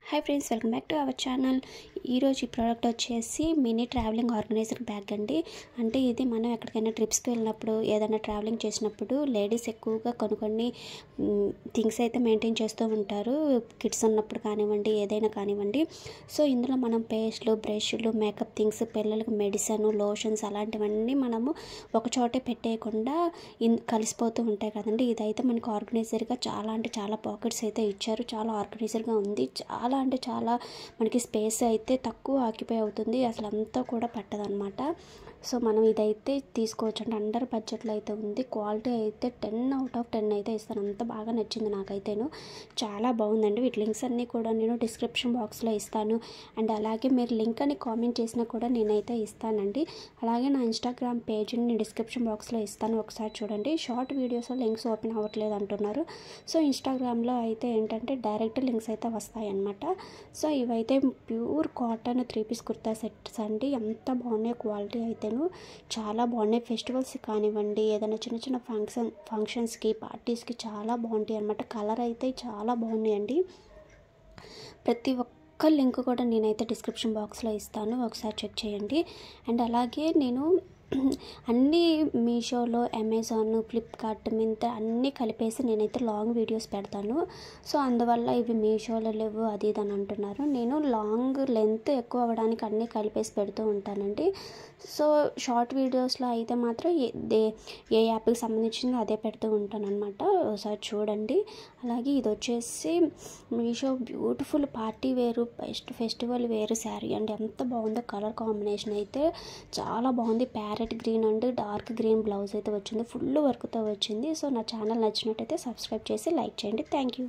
Hi friends, welcome back to our channel. ఈరోజు ఈ product వచ్చేసి మినీ ట్రావెలింగ్ ఆర్గనైజర్ బ్యాగ్ అండి. అంటే ఇది మనం ఎక్కడికైనా ట్రిప్స్కి వెళ్ళినప్పుడు, ఏదైనా ట్రావెలింగ్ చేసినప్పుడు లేడీస్ ఎక్కువగా కొన్ని థింగ్స్ అయితే మెయింటైన్ చేస్తూ ఉంటారు. కిడ్స్ ఉన్నప్పుడు కానివ్వండి, ఏదైనా కానివ్వండి. సో ఇందులో మనం పేస్ట్లు, బ్రష్లు, మేకప్ థింగ్స్, పిల్లలకు మెడిసిన్, లోషన్స్ అలాంటివన్నీ మనము ఒక చోటే పెట్టేయకుండా కలిసిపోతూ ఉంటాయి కదండి. ఇదైతే మనకు ఆర్గనైజర్గా చాలా అంటే చాలా పాకెట్స్ అయితే ఇచ్చారు. చాలా ఆర్గనైజర్గా ఉంది. చాలా అంటే చాలా మనకి స్పేస్ అయితే తక్కువ ఆక్యుపై అవుతుంది. అసలు అంతా కూడా పట్టదనమాట. సో మనం ఇదైతే తీసుకోవచ్చు అంటే అండర్ బడ్జెట్లో అయితే ఉంది. క్వాలిటీ అయితే 10/10 అయితే ఇస్తాను. అంత బాగా నచ్చింది నాకైతేను. చాలా బాగుందండి. వీటి లింక్స్ అన్నీ కూడా నేను డిస్క్రిప్షన్ బాక్స్లో ఇస్తాను. అండ్ అలాగే మీరు లింక్ అని కామెంట్ చేసినా కూడా నేనైతే ఇస్తానండి. అలాగే నా ఇన్స్టాగ్రామ్ పేజ్ని నేను డిస్క్రిప్షన్ బాక్స్లో ఇస్తాను. ఒకసారి చూడండి. షార్ట్ వీడియోస్లో లింక్స్ ఓపెన్ అవ్వట్లేదు అంటున్నారు. సో ఇన్స్టాగ్రామ్లో అయితే ఏంటంటే డైరెక్ట్ లింక్స్ అయితే వస్తాయి అన్నమాట. సో ఇవైతే pure cotton 3 piece kurta sets అండి. ఎంత బాగున్నాయి క్వాలిటీ అయితేను. చాలా బాగున్నాయి. ఫెస్టివల్స్ కానివ్వండి, ఏదైనా చిన్న చిన్న ఫంక్షన్స్కి, పార్టీస్కి చాలా బాగుంటాయి అన్నమాట. కలర్ అయితే చాలా బాగున్నాయండి. ప్రతి ఒక్క లింక్ కూడా నేనైతే డిస్క్రిప్షన్ బాక్స్లో ఇస్తాను. ఒకసారి చెక్ చేయండి. అండ్ అలాగే నేను అన్నీ మీషోలో, అమెజాన్, ఫ్లిప్కార్ట్, మింత్రా అన్నీ కలిపేసి నేనైతే లాంగ్ వీడియోస్ పెడతాను. సో అందువల్ల ఇవి మీషోలో లేవు అది ఇది అని అంటున్నారు. నేను లాంగ్ లెంత్ ఎక్కువ అవ్వడానికి అన్నీ కలిపేసి పెడుతూ ఉంటానండి. సో షార్ట్ వీడియోస్లో అయితే మాత్రం ఏ యాప్కి సంబంధించింది అదే పెడుతూ ఉంటాను అనమాట. ఒకసారి చూడండి. అలాగే ఇది వచ్చేసి మీషో బ్యూటిఫుల్ పార్టీ వేరు బెస్ట్ ఫెస్టివల్ వేరు శారీ అండి. ఎంత బాగుందో కలర్ కాంబినేషన్ అయితే చాలా బాగుంది. Parrot green and dark green blouse అయితే వచ్చింది. ఫుల్ వర్క్తో వచ్చింది. సో నా ఛానల్ నచ్చినట్టయితే సబ్స్క్రైబ్ చేసి లైక్ చేయండి. Thank you.